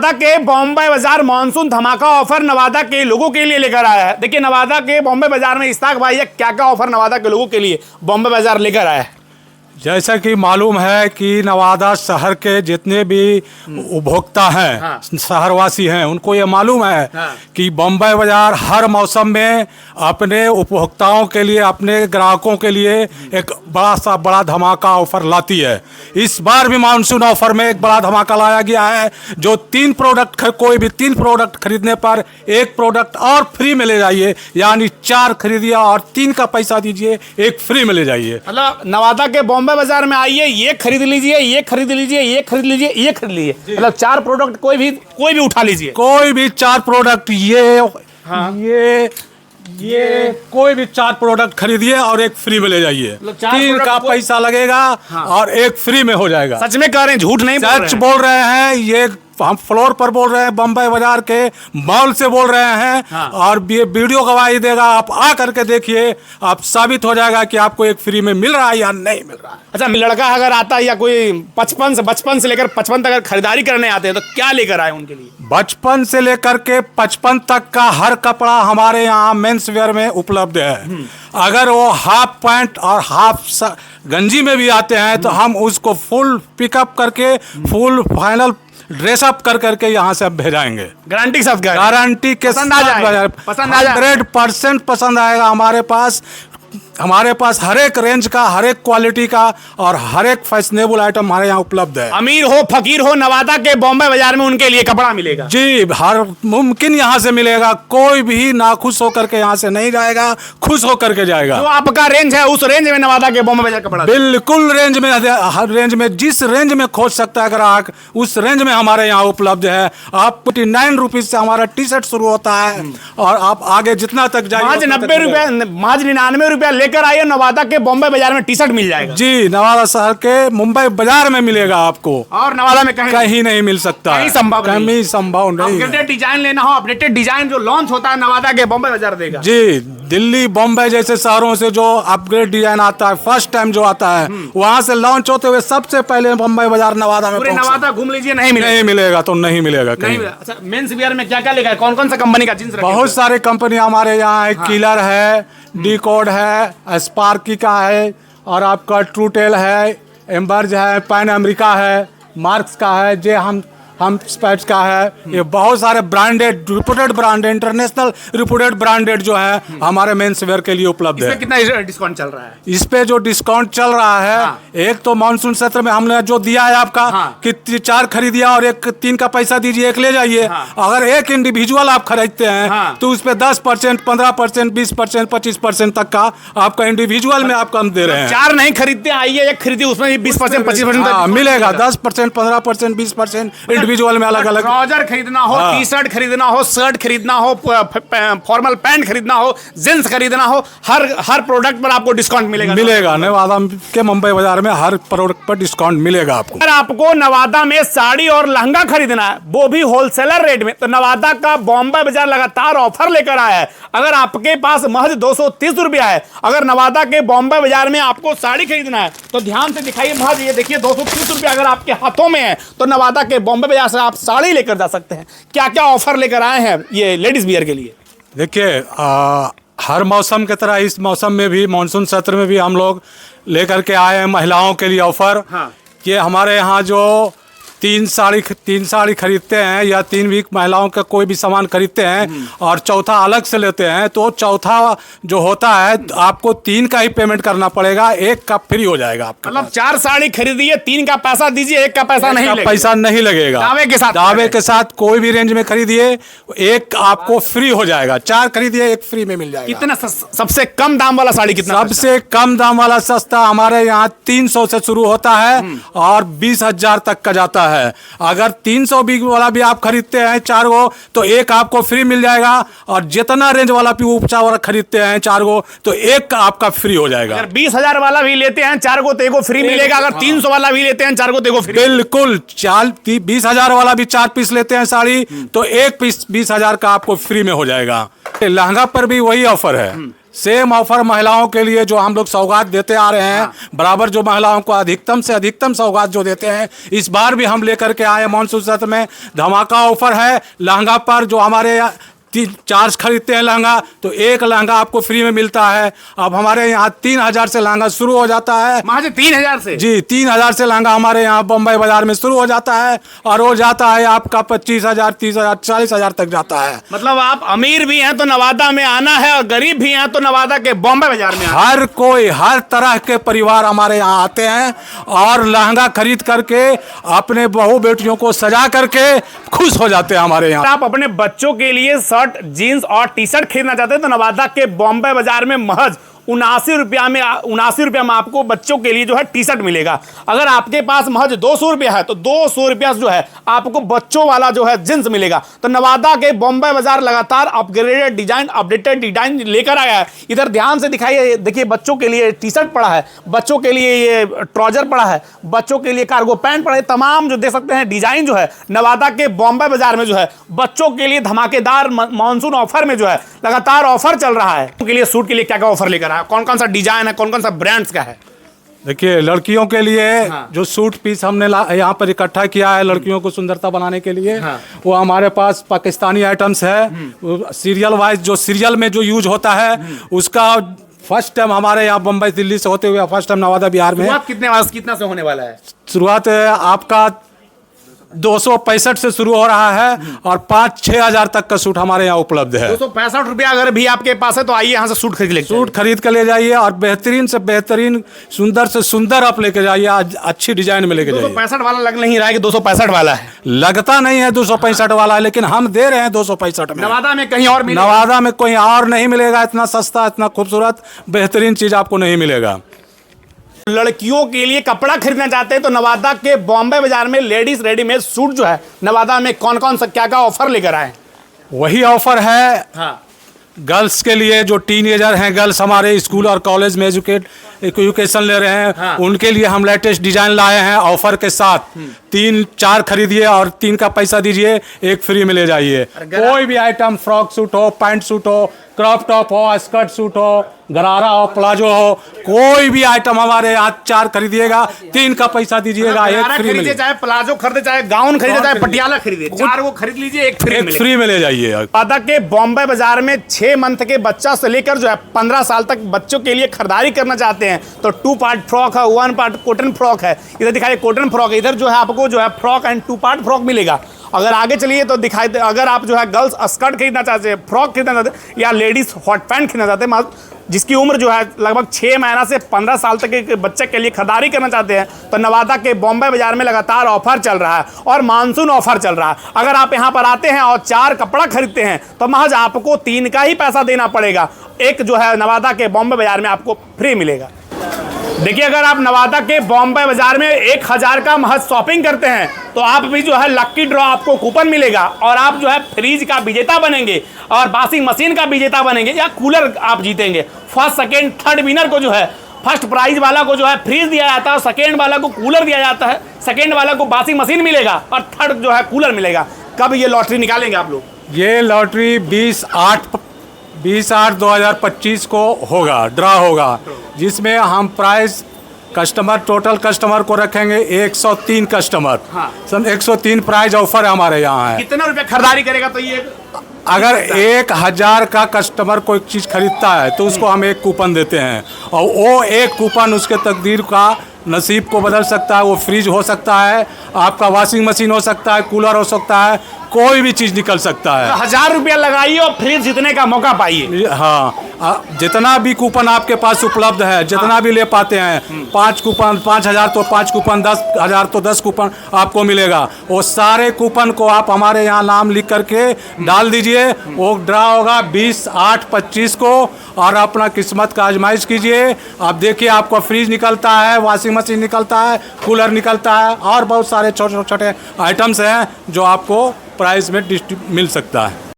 नवादा के बॉम्बे बाजार मानसून धमाका ऑफर नवादा के लोगों के लिए लेकर आया है। देखिए नवादा के बॉम्बे बाजार में इस्ताक भाई है, क्या क्या ऑफर नवादा के लोगों के लिए बॉम्बे बाजार लेकर आया है। जैसा कि मालूम है कि नवादा शहर के जितने भी उपभोक्ता हैं, हाँ। शहरवासी हैं, उनको ये मालूम है हाँ। कि बॉम्बे बाजार हर मौसम में अपने उपभोक्ताओं के लिए, अपने ग्राहकों के लिए एक बड़ा धमाका ऑफर लाती है। इस बार भी मानसून ऑफर में एक बड़ा धमाका लाया गया है, जो कोई भी तीन प्रोडक्ट खरीदने पर एक प्रोडक्ट और फ्री में ले जाइए, यानी 4 खरीदिए और 3 का पैसा दीजिए, एक फ्री में ले जाइए। मतलब नवादा के बॉम्बे बाजार में आइए, ये खरीद लीजिए, ये खरीद लीजिए, ये खरीद लीजिए, ये खरीद लीजिए, मतलब 4 प्रोडक्ट कोई भी उठा लीजिए, कोई भी 4 प्रोडक्ट ये कोई भी 4 प्रोडक्ट खरीदिए और एक फ्री में ले जाइए। 3 का पैसा लगेगा और एक फ्री में हो जाएगा। सच में कह रहे हैं, झूठ नहीं सच बोल रहे हैं। ये हम फ्लोर पर बोल रहे हैं, बम्बई बाजार के मॉल से बोल रहे हैं। हाँ। और ये वीडियो गवाही देगा, आप आ करके देखिए, आप साबित हो जाएगा कि आपको एक फ्री में मिल रहा है या नहीं मिल रहा है। अच्छा, लड़का अगर आता है या कोई बचपन से लेकर 55 तक अगर खरीदारी करने आते हैं तो क्या लेकर आए उनके लिए? बचपन से लेकर के 55 तक का हर कपड़ा हमारे यहाँ मेंस वेयर में उपलब्ध है। अगर वो हाफ पैंट और हाफ गंजी में भी आते हैं तो हम उसको फुल पिकअप करके फुल फाइनल ड्रेसअप करके यहाँ से अब भेजाएंगे। गारंटी सब गारंटी के पसंद आ जाए 100% पसंद आएगा। हमारे पास हर एक रेंज का, हर एक क्वालिटी का और हर एक फैशनेबल आइटम हमारे यहाँ उपलब्ध है। अमीर हो फकीर हो, नवादा के बॉम्बे बाजार में उनके लिए कपड़ा मिलेगा। जी, हर मुमकिन यहाँ से मिलेगा। कोई भी नाखुश होकर के यहाँ से नहीं जाएगा, खुश होकर के जाएगा। जो आपका रेंज है उस रेंज में नवादा के बॉम्बे बाजार कपड़ा बिल्कुल रेंज में, हर रेंज में, जिस रेंज में खोज सकता है ग्राहक उस रेंज में हमारे यहाँ उपलब्ध है। आप 49 रुपीज से हमारा टी शर्ट शुरू होता है और आप आगे जितना तक जाइए, महज 90 रुपया, महज 99 रुपया लेकर आइए, नवादा के बॉम्बे बाजार में टी शर्ट मिल जाएगा। जी, नवादा शहर के मुंबई बाजार में मिलेगा आपको, और नवादा में कहीं नहीं मिल सकता, कहीं संभव नहीं। अपडेटेड डिजाइन लेना हो, अपडेटेड डिजाइन जो लॉन्च होता है नवादा के बॉम्बे बाजार देगा। जी, दिल्ली बॉम्बे जैसे शहरों से जो अपग्रेड डिजाइन आता है, फर्स्ट टाइम जो आता है, वहाँ से लॉन्च होते हुए सबसे पहले बॉम्बे बाजार नवादा में। पूरे नवादा घूम लीजिए, नहीं मिलेगा तो नहीं मिलेगा कहीं। अच्छा, मेंस वियर में क्या क्या लेगा, कौन कौन सा कंपनी का जींस? बहुत सारे कंपनी हमारे यहाँ है। किलर है, डी कोड है, स्पार्की का है, और आपका ट्रूटेल है, एम्बर्ज है, पैन अमेरिका है, मार्क्स का है, जे हम स्पैच का है। ये बहुत सारे branded, reported brand, international reported branded जो है हमारे मेंस वेयर के लिए उपलब्ध है। कितना डिस्काउंट चल रहा है? इस पे जो डिस्काउंट चल रहा है, हाँ। एक तो मानसून सत्र में हमने जो दिया है आपका, हाँ। कि 4 खरीदिया और 3 का पैसा दीजिए, एक ले जाइए। हाँ। अगर एक इंडिविजुअल आप खरीदते हैं, हाँ। तो उस पे 10%, 15%, 20%, 25% तक का आपका इंडिविजुअल में आप कम दे रहे हैं। 4 नहीं खरीदते, आइए एक खरीदिए, उसमें 20%, 25% मिलेगा। 10%, 15%, 20% इंडिविजुअल में अलग अलग। ट्राउजर खरीदना हो, हाँ। टी शर्ट खरीदना हो, शर्ट खरीदना हो, फॉर्मल पैंट खरीदना हो, जींस खरीदना हो, हर प्रोडक्ट पर आपको डिस्काउंट मिलेगा। नवादा के मुंबई बाजार में हर प्रोडक्ट पर डिस्काउंट मिलेगा आपको। अगर आपको नवादा में साड़ी और लहंगा खरीदना है, वो भी होलसेलर रेट में, तो नवादा का बॉम्बे बाजार लगातार ऑफर लेकर आया है। अगर आपके पास महज 230 रुपया है, अगर नवादा के बॉम्बे बाजार में आपको साड़ी खरीदना है तो ध्यान से दिखाइए, महज ये देखिए 230 रुपया अगर आपके हाथों में है तो नवादा के बॉम्बे बाजार से आप साड़ी लेकर जा सकते हैं। क्या क्या ऑफर लेकर आए हैं ये लेडीज वियर के लिए? देखिए, हर मौसम की तरह इस मौसम में भी, मानसून सत्र में भी हम लोग लेकर के आए हैं महिलाओं के लिए ऑफर। हाँ। कि हमारे यहाँ जो 3 साड़ी खरीदते हैं या 3 वीक महिलाओं का कोई भी सामान खरीदते हैं और चौथा अलग से लेते हैं, तो चौथा जो होता है आपको 3 का ही पेमेंट करना पड़ेगा, 1 का फ्री हो जाएगा आपका। मतलब 4 साड़ी खरीदिए, 3 का पैसा दीजिए, 1 का पैसा नहीं लगेगा। दावे के साथ कोई भी रेंज में खरीदिए, 1 आपको फ्री हो जाएगा। 4 खरीदिए, 1 फ्री में मिल जाएगा। कितना सबसे कम दाम वाला साड़ी कितना? सबसे कम दाम वाला सस्ता हमारे यहाँ 300 से शुरू होता है और 20,000 तक का जाता है। अगर 300 वाला भी आप खरीदते हैं 4 गो, तो 1 आपको फ्री मिल जाएगा, और जितना रेंज वाला भी ऊंचा वाला खरीदते हैं 4 गो, तो 1 आपका फ्री हो जाएगा। अगर 20,000 वाला भी लेते हैं 4 गो तो 1 फ्री मिलेगा। अगर 300 वाला भी लेते हैं 4 गो तो 1 फ्री। बिल्कुल। 20,000 वाला भी 4 पीस लेते हैं साड़ी, तो 1 पीस 20,000 का आपको फ्री में हो जाएगा। लहंगा पर भी वही ऑफर है। सेम ऑफर महिलाओं के लिए जो हम लोग सौगात देते आ रहे हैं, बराबर जो महिलाओं को अधिकतम से अधिकतम सौगात जो देते हैं, इस बार भी हम लेकर के आए मानसून सत्र में धमाका ऑफर है। लहंगा पर जो हमारे चार्ज खरीदते हैं लहंगा, तो एक लहंगा आपको फ्री में मिलता है। अब हमारे यहाँ 3000 से लहंगा शुरू हो जाता है। महज 3000 से? जी, 3000 से लहंगा हमारे यहाँ बम्बई बाजार में शुरू हो जाता है और हो जाता है आपका 25,000, 30,000, 40,000 तक जाता है। मतलब आप अमीर भी हैं तो नवादा में आना है, और गरीब भी हैं तो नवादा के बॉम्बे बाजार में आना है। हर कोई, हर तरह के परिवार हमारे यहाँ आते हैं और लहंगा खरीद करके अपने बहू बेटियों को सजा करके खुश हो जाते हैं हमारे यहाँ। आप अपने बच्चों के लिए शर्ट, जीन्स और टी शर्ट खरीदना चाहते हैं तो नवादा के बॉम्बे बाजार में महज 79 रुपया में आपको बच्चों के लिए जो है टी शर्ट मिलेगा। अगर आपके पास महज 200 रुपया है तो 200 रुपया जो है आपको बच्चों वाला जो है जींस मिलेगा। तो नवादा के बॉम्बे बाजार लगातार अपग्रेडेड डिजाइन, अपडेटेड डिजाइन लेकर आया है। इधर ध्यान से दिखाइए, देखिए बच्चों के लिए टी शर्ट पड़ा है, बच्चों के लिए ये ट्राउजर पड़ा है, बच्चों के लिए कार्गो पैंट पड़ा है। तमाम जो देख सकते हैं डिजाइन जो है नवादा के बॉम्बे बाजार में जो है बच्चों के लिए धमाकेदार मानसून ऑफर में जो है लगातार ऑफर चल रहा है। उनके लिए सूट के लिए क्या क्या ऑफर लेकर, कौन कौन सा डिजाइन है, कौन कौन सा ब्रांड्स का है? देखिए, लड़कियों के लिए जो सूट पीस हमने यहाँ पर इकट्ठा किया है लड़कियों को सुंदरता बनाने के लिए, वो हमारे पास पाकिस्तानी आइटम्स है। सीरियल वाइज जो सीरियल में जो यूज होता है उसका फर्स्ट टाइम हमारे यहाँ बम्बई दिल्ली से होते हुए फर्स्ट टाइम नवादा बिहार में। कितना से होने वाला है? शुरुआत आपका 265 से शुरू हो रहा है और 5-6 हजार तक का सूट हमारे यहाँ उपलब्ध है। 265 रुपया अगर भी आपके पास है तो आइए यहाँ से सूट खरीद लीजिए। सूट खरीद कर ले जाइए और बेहतरीन से बेहतरीन, सुंदर से सुंदर आप लेके जाइए, अच्छी डिजाइन में लेके जाइए। 265 वाला लग नहीं रहा है कि 265 वाला है? लगता नहीं है 265 वाला है, लेकिन हम दे रहे हैं 265 में। नवादा में कहीं और मिलेगा? नवादा में कोई और नहीं मिलेगा, इतना सस्ता, इतना खूबसूरत बेहतरीन चीज आपको नहीं मिलेगा। लड़कियों के लिए कपड़ा खरीदना चाहते हैं तो नवादा के बॉम्बे बाजार में लेडीज रेडीमेड सूट जो है नवादा में कौन कौन सा क्या क्या ऑफर लेकर आए? वही ऑफर है गर्ल्स के लिए, जो टीनेजर हैं गर्ल्स हमारे स्कूल और कॉलेज में एजुकेशन ले रहे हैं, उनके लिए हम लेटेस्ट डिजाइन लाए हैं ऑफर के साथ। 3-4 खरीदिए और 3 का पैसा दीजिए, 1 फ्री में ले जाइए। कोई भी आइटम, फ्रॉक सूट हो, पैंट सूट हो, क्रॉप टॉप हो, स्कर्ट सूट हो, गरारा हो, प्लाजो हो, कोई भी आइटम हमारे यहाँ 4 खरीदिएगा 3 का पैसा दीजिएगा, 1 फ्री में। चाहे प्लाजो खरीदे, चाहे गाउन खरीदे, चाहे पटियाला खरीदे, 4 वो खरीद लीजिए, 1 फ्री में ले जाइए। नवादा के बॉम्बे बाजार में 6 मंथ के बच्चा से लेकर जो है 15 साल तक बच्चों के लिए खरीदारी करना चाहते हैं तो 2 पार्ट फ्रॉक है, 1 पार्ट कॉटन फ्रॉक है। इधर दिखाइए कॉटन फ्रॉक है, इधर जो है आपको जो है फ्रॉक एंड 2 पार्ट फ्रॉक मिलेगा। अगर आगे चलिए तो दिखाई दे, अगर आप जो है गर्ल्स स्कर्ट खरीदना चाहते हैं, फ्रॉक खरीदना चाहते हैं या लेडीज हॉट पैंट खरीदना चाहते हैं, जिसकी उम्र जो है लगभग 6 महीना से 15 साल तक के बच्चे के लिए खरीदारी करना चाहते हैं तो नवादा के बॉम्बे बाजार में लगातार ऑफर चल रहा है और मानसून ऑफर चल रहा है। अगर आप यहाँ पर आते हैं और 4 कपड़ा खरीदते हैं तो महज आपको 3 का ही पैसा देना पड़ेगा, 1 जो है नवादा के बॉम्बे बाजार में आपको फ्री मिलेगा। देखिए, अगर आप नवादा के बॉम्बे बाजार में 1000 का महज शॉपिंग करते हैं तो आप भी जो है लक्की ड्रॉ आपको कूपन मिलेगा और आप जो है फ्रिज का विजेता बनेंगे और वॉशिंग मशीन का विजेता बनेंगे या कूलर आप जीतेंगे। फर्स्ट, सेकेंड, थर्ड विनर को जो है फर्स्ट प्राइज वाला को जो है फ्रिज दिया जाता है और सेकेंड वाला को कूलर दिया जाता है, सेकेंड वाला को वॉशिंग मशीन मिलेगा और थर्ड जो है कूलर मिलेगा। कब ये लॉटरी निकालेंगे आप लोग? ये लॉटरी 20/8/2025 को होगा, ड्रा होगा, जिसमें हम प्राइस कस्टमर, टोटल कस्टमर को रखेंगे 103 कस्टमर। 103 प्राइज ऑफर हमारे यहाँ है। कितना रुपया खरीदारी करेगा तो ये? अगर 1000 का कस्टमर कोई चीज़ खरीदता है तो उसको हम 1 कूपन देते हैं और वो 1 कूपन उसके तकदीर का, नसीब को बदल सकता है। वो फ्रिज हो सकता है, आपका वॉशिंग मशीन हो सकता है, कूलर हो सकता है, कोई भी चीज़ निकल सकता है। 1000 रुपया लगाइए और फ्रिज जीतने का मौका पाइए। हाँ, जितना भी कूपन आपके पास उपलब्ध है, जितना भी ले पाते हैं, 5 कूपन, 5000 तो 5 कूपन, 10,000 तो 10 कूपन आपको मिलेगा। वो सारे कूपन को आप हमारे यहाँ नाम लिख करके डाल दीजिए। वो ड्रा होगा 20/8/25 को और अपना किस्मत का आजमाइश कीजिए। आप देखिए, आपको फ्रिज निकलता है, वॉशिंग मशीन निकलता है, कूलर निकलता है और बहुत सारे छोटे छोटे आइटम्स हैं जो आपको प्राइस में मिल सकता है।